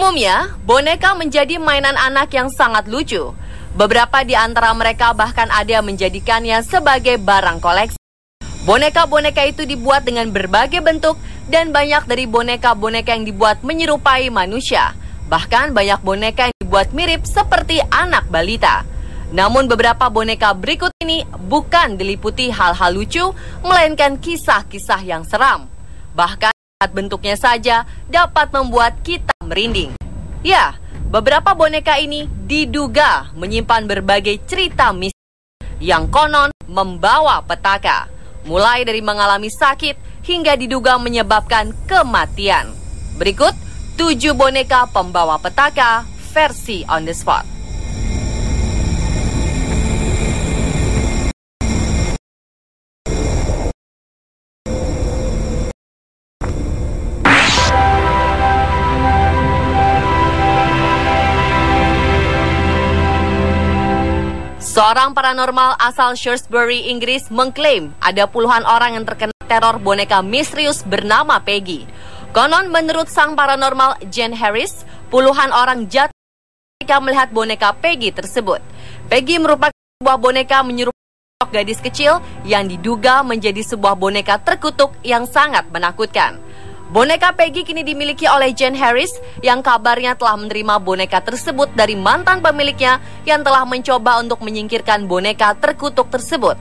Umumnya, boneka menjadi mainan anak yang sangat lucu. Beberapa di antara mereka bahkan ada yang menjadikannya sebagai barang koleksi. Boneka-boneka itu dibuat dengan berbagai bentuk dan banyak dari boneka-boneka yang dibuat menyerupai manusia. Bahkan banyak boneka yang dibuat mirip seperti anak balita. Namun beberapa boneka berikut ini bukan diliputi hal-hal lucu, melainkan kisah-kisah yang seram. Bahkan bentuknya saja dapat membuat kita merinding. Ya, beberapa boneka ini diduga menyimpan berbagai cerita mistis yang konon membawa petaka, mulai dari mengalami sakit hingga diduga menyebabkan kematian. Berikut 7 boneka pembawa petaka versi on the spot. Seorang paranormal asal Shrewsbury, Inggris mengklaim ada puluhan orang yang terkena teror boneka misterius bernama Peggy. Konon menurut sang paranormal Jane Harris, puluhan orang jatuh ketika melihat boneka Peggy tersebut. Peggy merupakan sebuah boneka menyerupai gadis kecil yang diduga menjadi sebuah boneka terkutuk yang sangat menakutkan. Boneka Peggy kini dimiliki oleh Jane Harris yang kabarnya telah menerima boneka tersebut dari mantan pemiliknya yang telah mencoba untuk menyingkirkan boneka terkutuk tersebut.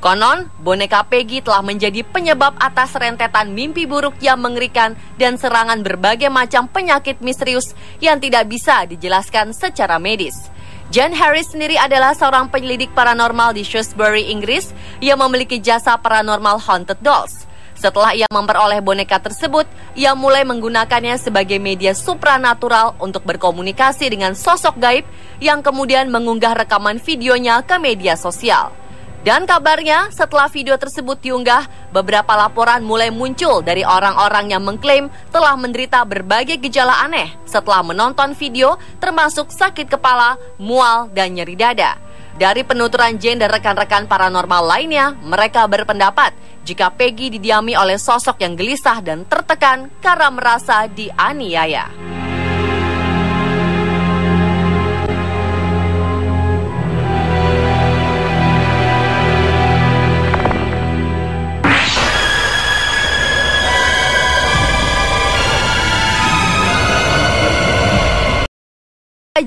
Konon, boneka Peggy telah menjadi penyebab atas rentetan mimpi buruk yang mengerikan dan serangan berbagai macam penyakit misterius yang tidak bisa dijelaskan secara medis. Jane Harris sendiri adalah seorang penyelidik paranormal di Shrewsbury, Inggris yang memiliki jasa paranormal haunted dolls. Setelah ia memperoleh boneka tersebut, ia mulai menggunakannya sebagai media supranatural untuk berkomunikasi dengan sosok gaib yang kemudian mengunggah rekaman videonya ke media sosial. Dan kabarnya setelah video tersebut diunggah, beberapa laporan mulai muncul dari orang-orang yang mengklaim telah menderita berbagai gejala aneh setelah menonton video, termasuk sakit kepala, mual, dan nyeri dada. Dari penuturan Jane dan rekan-rekan paranormal lainnya, mereka berpendapat jika Peggy didiami oleh sosok yang gelisah dan tertekan karena merasa dianiaya.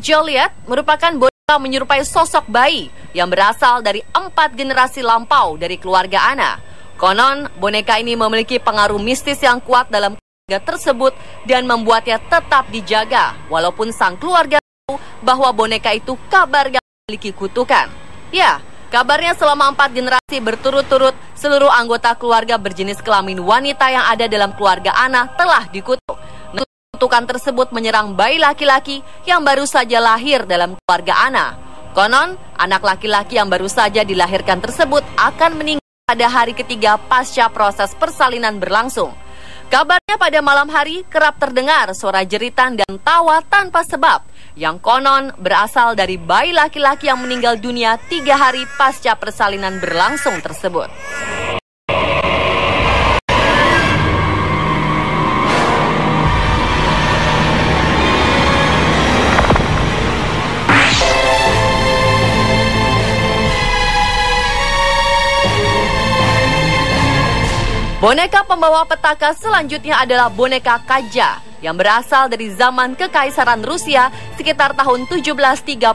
Joliet merupakan boneka menyerupai sosok bayi yang berasal dari 4 generasi lampau dari keluarga Anna. Konon, boneka ini memiliki pengaruh mistis yang kuat dalam keluarga tersebut dan membuatnya tetap dijaga, walaupun sang keluarga tahu bahwa boneka itu kabarnya memiliki kutukan. Ya, kabarnya selama 4 generasi berturut-turut, seluruh anggota keluarga berjenis kelamin wanita yang ada dalam keluarga Anna telah dikutuk. Kutukan tersebut menyerang bayi laki-laki yang baru saja lahir dalam keluarga Anna. Konon, anak laki-laki yang baru saja dilahirkan tersebut akan meninggal pada hari ketiga pasca proses persalinan berlangsung. Kabarnya pada malam hari kerap terdengar suara jeritan dan tawa tanpa sebab yang konon berasal dari bayi laki-laki yang meninggal dunia 3 hari pasca persalinan berlangsung tersebut. Boneka pembawa petaka selanjutnya adalah boneka Kaja yang berasal dari zaman Kekaisaran Rusia sekitar tahun 1730.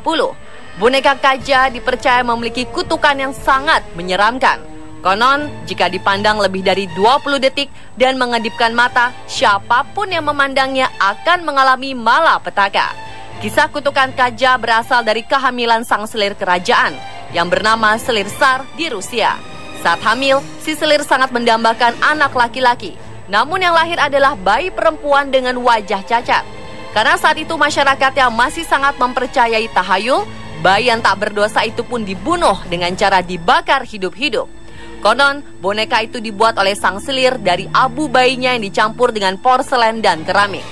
Boneka Kaja dipercaya memiliki kutukan yang sangat menyeramkan. Konon, jika dipandang lebih dari 20 detik dan mengedipkan mata, siapapun yang memandangnya akan mengalami malapetaka. Kisah kutukan Kaja berasal dari kehamilan sang selir kerajaan yang bernama Selir Tsar di Rusia. Saat hamil, si selir sangat mendambakan anak laki-laki. Namun yang lahir adalah bayi perempuan dengan wajah cacat. Karena saat itu masyarakatnya masih sangat mempercayai tahayul, bayi yang tak berdosa itu pun dibunuh dengan cara dibakar hidup-hidup. Konon, boneka itu dibuat oleh sang selir dari abu bayinya yang dicampur dengan porselen dan keramik.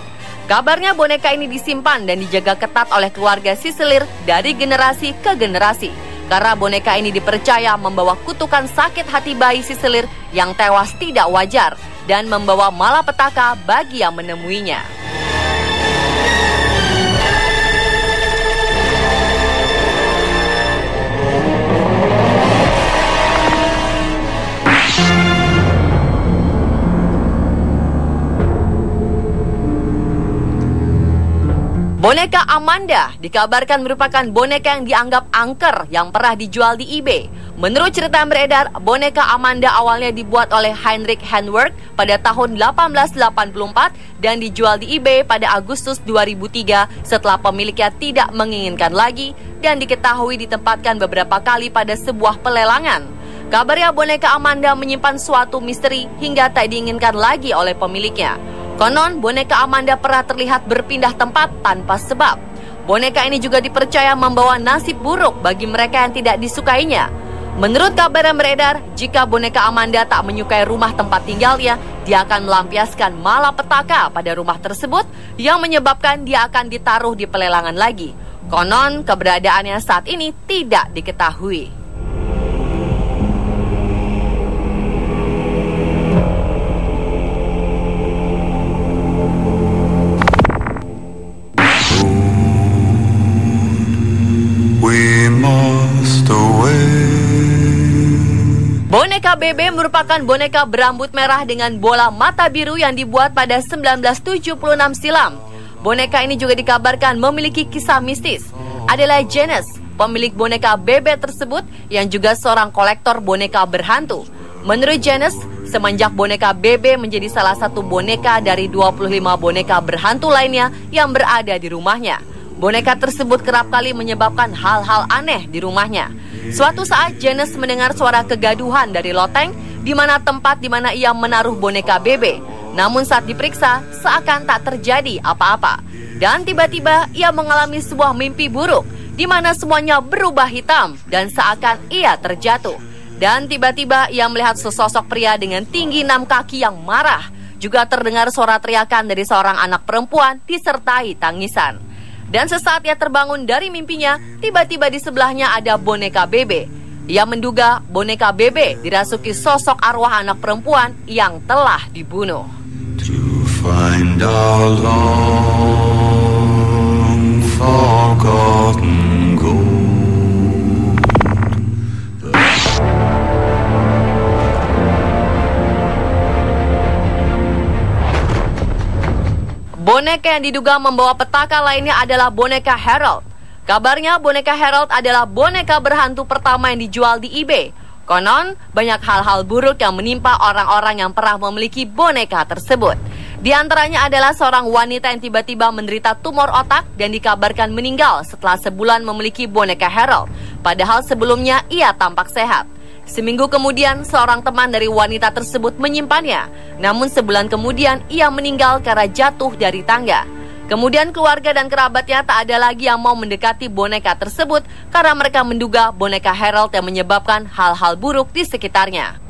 Kabarnya boneka ini disimpan dan dijaga ketat oleh keluarga si selir dari generasi ke generasi. Karena boneka ini dipercaya membawa kutukan sakit hati bayi si selir yang tewas tidak wajar dan membawa malapetaka bagi yang menemuinya. Boneka Amanda dikabarkan merupakan boneka yang dianggap angker yang pernah dijual di eBay. Menurut cerita yang beredar, boneka Amanda awalnya dibuat oleh Heinrich Handwerk pada tahun 1884 dan dijual di eBay pada Agustus 2003 setelah pemiliknya tidak menginginkan lagi dan diketahui ditempatkan beberapa kali pada sebuah pelelangan. Kabarnya boneka Amanda menyimpan suatu misteri hingga tak diinginkan lagi oleh pemiliknya. Konon, boneka Amanda pernah terlihat berpindah tempat tanpa sebab. Boneka ini juga dipercaya membawa nasib buruk bagi mereka yang tidak disukainya. Menurut kabar yang beredar, jika boneka Amanda tak menyukai rumah tempat tinggalnya, dia akan melampiaskan malapetaka pada rumah tersebut yang menyebabkan dia akan ditaruh di pelelangan lagi. Konon, keberadaannya saat ini tidak diketahui. Boneka Bebe merupakan boneka berambut merah dengan bola mata biru yang dibuat pada 1976 silam. Boneka ini juga dikabarkan memiliki kisah mistis. Adalah Janice, pemilik boneka Bebe tersebut yang juga seorang kolektor boneka berhantu. Menurut Janice, semenjak boneka Bebe menjadi salah satu boneka dari 25 boneka berhantu lainnya yang berada di rumahnya. Boneka tersebut kerap kali menyebabkan hal-hal aneh di rumahnya. Suatu saat Janice mendengar suara kegaduhan dari loteng di mana tempat di mana ia menaruh boneka Bebe. Namun saat diperiksa seakan tak terjadi apa-apa. Dan tiba-tiba ia mengalami sebuah mimpi buruk di mana semuanya berubah hitam dan seakan ia terjatuh. Dan tiba-tiba ia melihat sesosok pria dengan tinggi 6 kaki yang marah. Juga terdengar suara teriakan dari seorang anak perempuan disertai tangisan. Dan sesaat ia terbangun dari mimpinya, tiba-tiba di sebelahnya ada boneka Bebe. Ia menduga boneka Bebe dirasuki sosok arwah anak perempuan yang telah dibunuh. To find our long forgotten gold. Boneka yang diduga membawa petaka lainnya adalah boneka Harold. Kabarnya boneka Harold adalah boneka berhantu pertama yang dijual di eBay. Konon, banyak hal-hal buruk yang menimpa orang-orang yang pernah memiliki boneka tersebut. Di antaranya adalah seorang wanita yang tiba-tiba menderita tumor otak dan dikabarkan meninggal setelah sebulan memiliki boneka Harold. Padahal sebelumnya ia tampak sehat. Seminggu kemudian, seorang teman dari wanita tersebut menyimpannya. Namun sebulan kemudian, ia meninggal karena jatuh dari tangga. Kemudian keluarga dan kerabatnya tak ada lagi yang mau mendekati boneka tersebut karena mereka menduga boneka Harold yang menyebabkan hal-hal buruk di sekitarnya.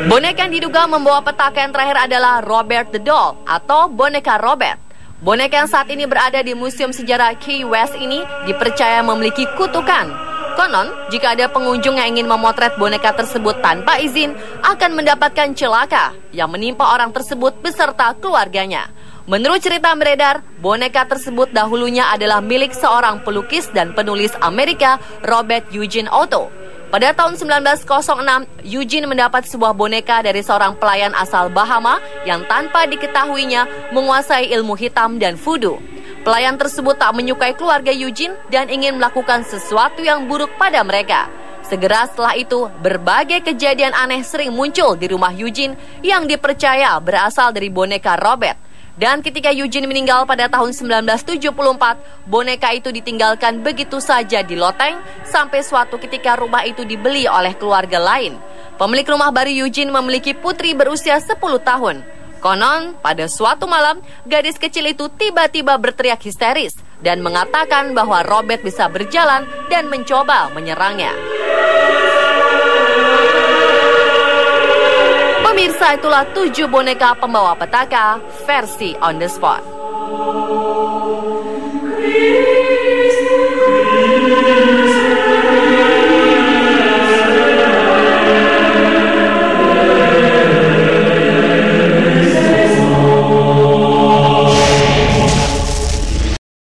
Boneka yang diduga membawa petaka yang terakhir adalah Robert the Doll atau boneka Robert. Boneka yang saat ini berada di Museum Sejarah Key West ini dipercaya memiliki kutukan. Konon, jika ada pengunjung yang ingin memotret boneka tersebut tanpa izin, akan mendapatkan celaka yang menimpa orang tersebut beserta keluarganya. Menurut cerita yang beredar, boneka tersebut dahulunya adalah milik seorang pelukis dan penulis Amerika, Robert Eugene Otto. Pada tahun 1906, Eugene mendapat sebuah boneka dari seorang pelayan asal Bahama yang tanpa diketahuinya menguasai ilmu hitam dan voodoo. Pelayan tersebut tak menyukai keluarga Eugene dan ingin melakukan sesuatu yang buruk pada mereka. Segera setelah itu, berbagai kejadian aneh sering muncul di rumah Eugene yang dipercaya berasal dari boneka Robert. Dan ketika Eugene meninggal pada tahun 1974, boneka itu ditinggalkan begitu saja di loteng sampai suatu ketika rumah itu dibeli oleh keluarga lain. Pemilik rumah baru Eugene memiliki putri berusia 10 tahun. Konon, pada suatu malam, gadis kecil itu tiba-tiba berteriak histeris dan mengatakan bahwa Robert bisa berjalan dan mencoba menyerangnya. Pemirsa, itulah 7 boneka pembawa petaka versi On The Spot.